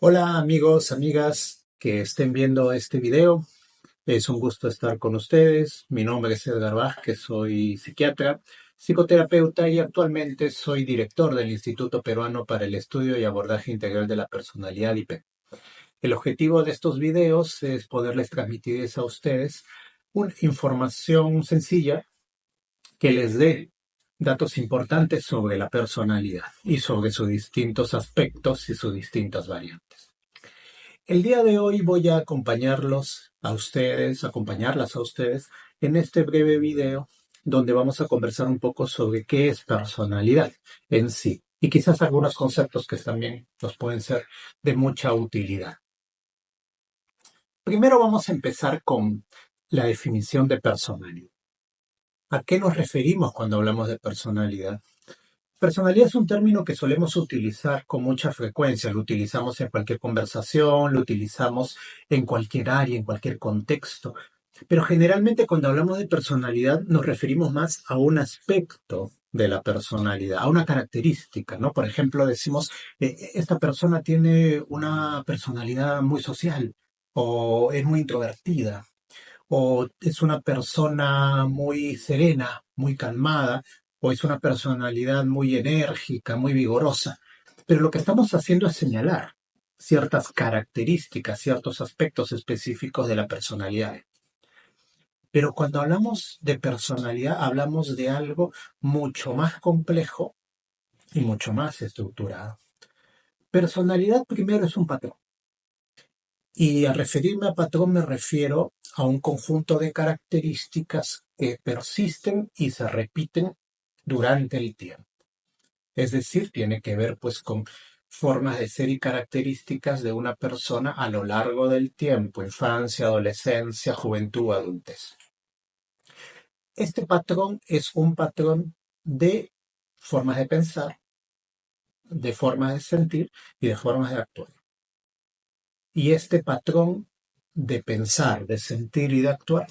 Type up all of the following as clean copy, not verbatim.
Hola amigos, amigas que estén viendo este video. Es un gusto estar con ustedes. Mi nombre es Edgar Vázquez, soy psiquiatra, psicoterapeuta y actualmente soy director del Instituto Peruano para el Estudio y Abordaje Integral de la Personalidad IP. El objetivo de estos videos es poderles transmitir a ustedes una información sencilla que les dé datos importantes sobre la personalidad y sobre sus distintos aspectos y sus distintas variantes. El día de hoy voy a acompañarlas a ustedes en este breve video donde vamos a conversar un poco sobre qué es personalidad en sí y quizás algunos conceptos que también nos pueden ser de mucha utilidad. Primero vamos a empezar con la definición de personalidad. ¿A qué nos referimos cuando hablamos de personalidad? Personalidad es un término que solemos utilizar con mucha frecuencia, lo utilizamos en cualquier conversación, lo utilizamos en cualquier área, en cualquier contexto, pero generalmente cuando hablamos de personalidad nos referimos más a un aspecto de la personalidad, a una característica, ¿no? Por ejemplo, decimos, esta persona tiene una personalidad muy social, o es muy introvertida, o es una persona muy serena, muy calmada, o es una personalidad muy enérgica, muy vigorosa. Pero lo que estamos haciendo es señalar ciertas características, ciertos aspectos específicos de la personalidad. Pero cuando hablamos de personalidad, hablamos de algo mucho más complejo y mucho más estructurado. Personalidad primero es un patrón. Y al referirme a patrón me refiero a un conjunto de características que persisten y se repiten durante el tiempo. Es decir, tiene que ver pues con formas de ser y características de una persona a lo largo del tiempo, infancia, adolescencia, juventud, adultez. Este patrón es un patrón de formas de pensar, de formas de sentir y de formas de actuar. Y este patrón de pensar, de sentir y de actuar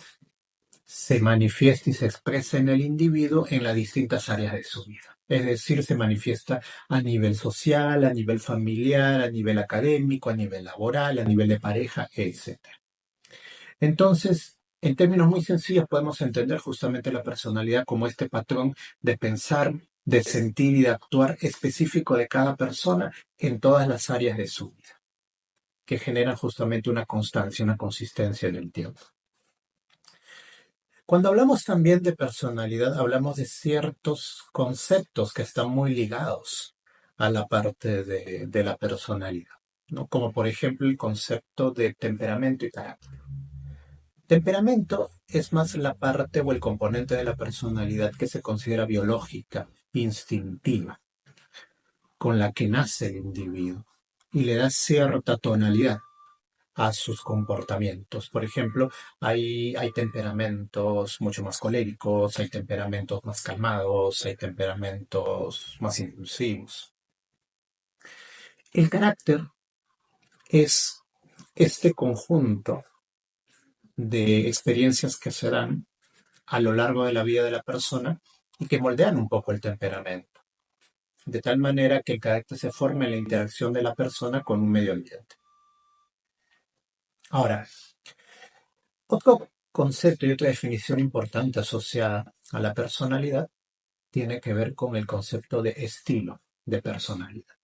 se manifiesta y se expresa en el individuo en las distintas áreas de su vida. Es decir, se manifiesta a nivel social, a nivel familiar, a nivel académico, a nivel laboral, a nivel de pareja, etc. Entonces, en términos muy sencillos, podemos entender justamente la personalidad como este patrón de pensar, de sentir y de actuar específico de cada persona en todas las áreas de su vida, que generan justamente una constancia, una consistencia en el tiempo. Cuando hablamos también de personalidad, hablamos de ciertos conceptos que están muy ligados a la parte de la personalidad, ¿no? Como por ejemplo el concepto de temperamento y carácter. Temperamento es más la parte o el componente de la personalidad que se considera biológica, instintiva, con la que nace el individuo y le da cierta tonalidad a sus comportamientos. Por ejemplo, hay temperamentos mucho más coléricos, hay temperamentos más calmados, hay temperamentos más impulsivos. El carácter es este conjunto de experiencias que se dan a lo largo de la vida de la persona y que moldean un poco el temperamento, de tal manera que el carácter se forma en la interacción de la persona con un medio ambiente. Ahora, otro concepto y otra definición importante asociada a la personalidad tiene que ver con el concepto de estilo de personalidad.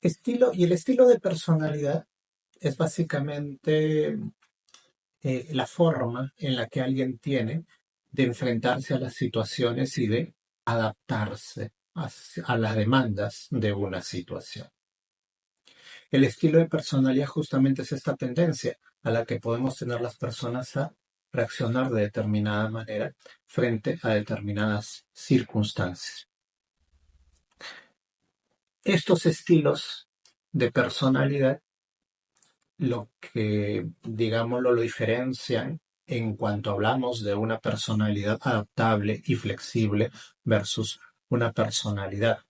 Y el estilo de personalidad es básicamente la forma en la que alguien tiene de enfrentarse a las situaciones y de adaptarse a las demandas de una situación. El estilo de personalidad justamente es esta tendencia a la que podemos tener las personas a reaccionar de determinada manera frente a determinadas circunstancias. Estos estilos de personalidad lo que, digámoslo, lo diferencian en cuanto hablamos de una personalidad adaptable y flexible versus una personalidad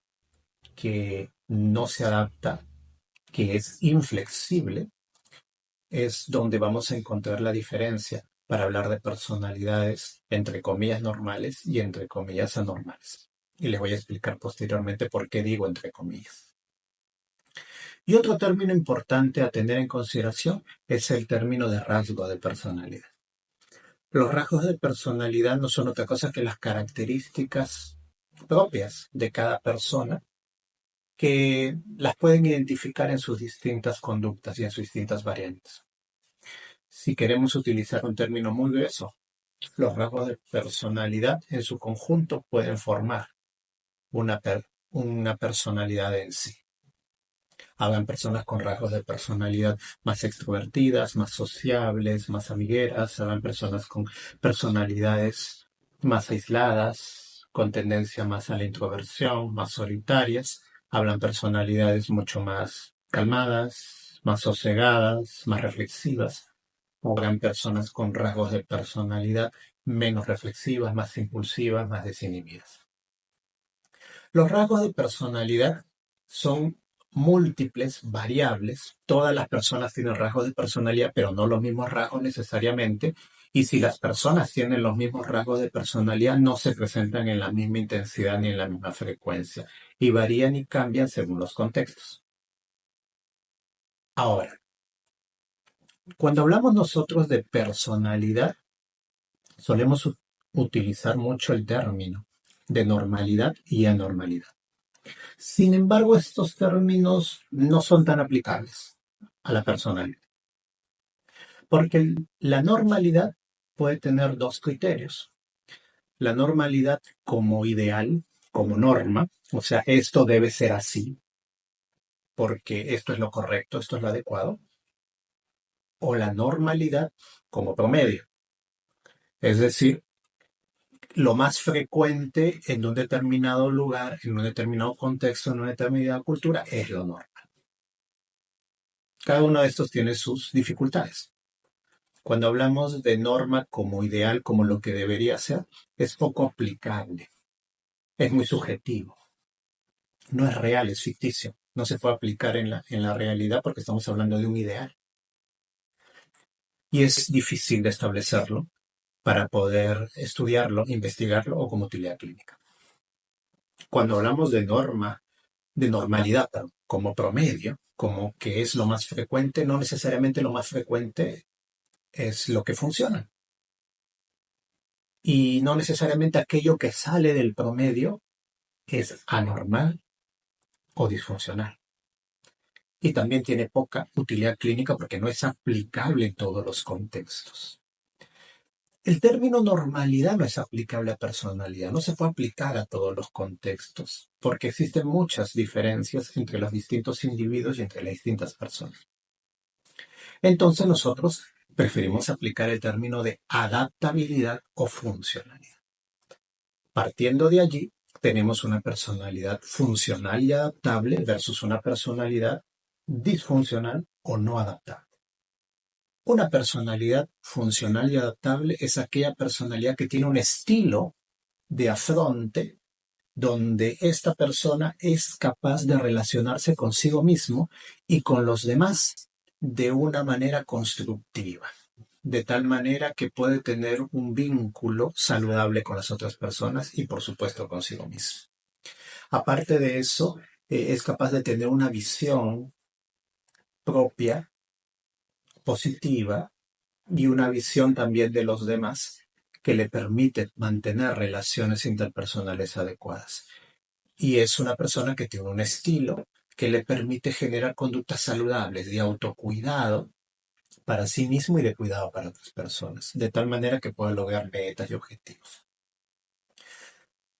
que no se adapta, que es inflexible, es donde vamos a encontrar la diferencia para hablar de personalidades entre comillas normales y entre comillas anormales. Y les voy a explicar posteriormente por qué digo entre comillas. Y otro término importante a tener en consideración es el término de rasgo de personalidad. Los rasgos de personalidad no son otra cosa que las características propias de cada persona que las pueden identificar en sus distintas conductas y en sus distintas variantes. Si queremos utilizar un término muy grueso, los rasgos de personalidad en su conjunto pueden formar una personalidad en sí. Habrán personas con rasgos de personalidad más extrovertidas, más sociables, más amigueras. Habrán personas con personalidades más aisladas, con tendencia más a la introversión, más solitarias. Habrán personalidades mucho más calmadas, más sosegadas, más reflexivas. Habrán personas con rasgos de personalidad menos reflexivas, más impulsivas, más desinhibidas. Los rasgos de personalidad son múltiples, variables. Todas las personas tienen rasgos de personalidad, pero no los mismos rasgos necesariamente. Y si las personas tienen los mismos rasgos de personalidad, no se presentan en la misma intensidad ni en la misma frecuencia. Y varían y cambian según los contextos. Ahora, cuando hablamos nosotros de personalidad, solemos utilizar mucho el término de normalidad y anormalidad. Sin embargo, estos términos no son tan aplicables a la personalidad, porque la normalidad puede tener dos criterios. La normalidad como ideal, como norma, o sea, esto debe ser así, porque esto es lo correcto, esto es lo adecuado, o la normalidad como promedio, es decir, lo más frecuente en un determinado lugar, en un determinado contexto, en una determinada cultura, es lo normal. Cada uno de estos tiene sus dificultades. Cuando hablamos de norma como ideal, como lo que debería ser, es poco aplicable, es muy subjetivo, no es real, es ficticio, no se puede aplicar en la realidad porque estamos hablando de un ideal. Y es difícil de establecerlo para poder estudiarlo, investigarlo o como utilidad clínica. Cuando hablamos de norma, de normalidad, como promedio, como que es lo más frecuente, no necesariamente lo más frecuente es lo que funciona. Y no necesariamente aquello que sale del promedio es anormal o disfuncional. Y también tiene poca utilidad clínica porque no es aplicable en todos los contextos. El término normalidad no es aplicable a personalidad, no se puede aplicar a todos los contextos, porque existen muchas diferencias entre los distintos individuos y entre las distintas personas. Entonces nosotros preferimos aplicar el término de adaptabilidad o funcionalidad. Partiendo de allí, tenemos una personalidad funcional y adaptable versus una personalidad disfuncional o no adaptable. Una personalidad funcional y adaptable es aquella personalidad que tiene un estilo de afronte donde esta persona es capaz de relacionarse consigo mismo y con los demás de una manera constructiva, de tal manera que puede tener un vínculo saludable con las otras personas y por supuesto consigo mismo. Aparte de eso, es capaz de tener una visión propia, positiva, y una visión también de los demás que le permite mantener relaciones interpersonales adecuadas. Y es una persona que tiene un estilo que le permite generar conductas saludables de autocuidado para sí mismo y de cuidado para otras personas, de tal manera que pueda lograr metas y objetivos.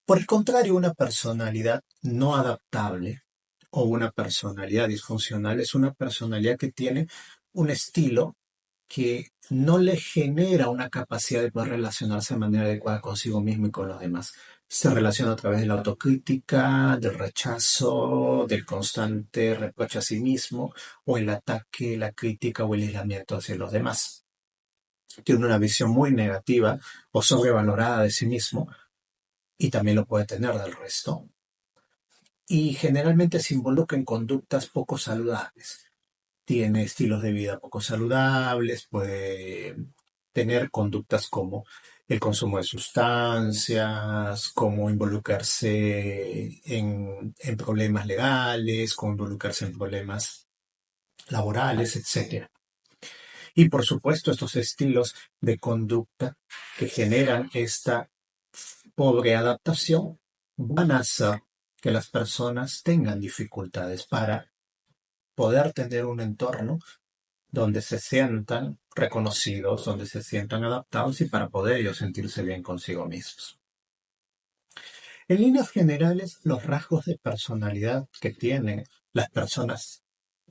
Por el contrario, una personalidad no adaptable o una personalidad disfuncional es una personalidad que tiene un estilo que no le genera una capacidad de poder relacionarse de manera adecuada consigo mismo y con los demás. Se relaciona a través de la autocrítica, del rechazo, del constante reproche a sí mismo, o el ataque, la crítica o el aislamiento hacia los demás. Tiene una visión muy negativa o sobrevalorada de sí mismo, y también lo puede tener del resto. Y generalmente se involucra en conductas poco saludables. Tiene estilos de vida poco saludables, puede tener conductas como el consumo de sustancias, como involucrarse en problemas legales, como involucrarse en problemas laborales, etcétera. Y por supuesto, estos estilos de conducta que generan esta pobre adaptación van a hacer que las personas tengan dificultades para poder tener un entorno donde se sientan reconocidos, donde se sientan adaptados y para poder ellos sentirse bien consigo mismos. En líneas generales, los rasgos de personalidad que tienen las personas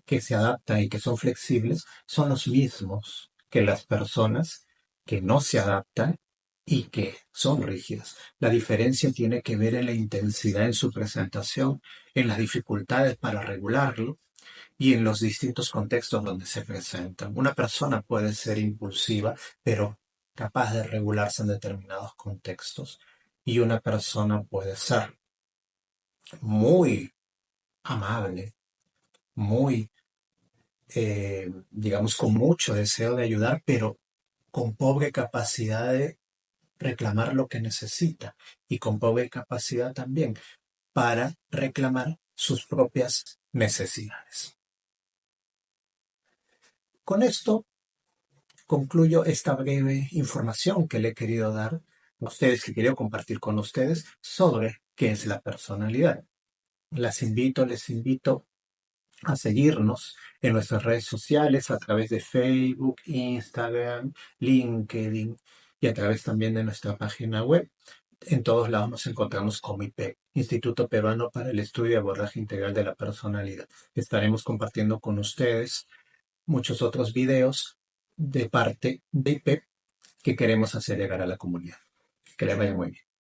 que se adaptan y que son flexibles son los mismos que las personas que no se adaptan y que son rígidas. La diferencia tiene que ver en la intensidad en su presentación, en las dificultades para regularlo y en los distintos contextos donde se presentan. Una persona puede ser impulsiva, pero capaz de regularse en determinados contextos. Y una persona puede ser muy amable, muy, digamos, con mucho deseo de ayudar, pero con pobre capacidad de reclamar lo que necesita y con pobre capacidad también para reclamar sus propias necesidades. Con esto concluyo esta breve información que le he querido dar a ustedes, que quería compartir con ustedes sobre qué es la personalidad. Les invito a seguirnos en nuestras redes sociales a través de Facebook, Instagram, LinkedIn y a través también de nuestra página web. En todos lados nos encontramos como IPEP, Instituto Peruano para el Estudio y Abordaje Integral de la Personalidad. Estaremos compartiendo con ustedes muchos otros videos de parte de IPEP que queremos hacer llegar a la comunidad. Que les vaya muy bien.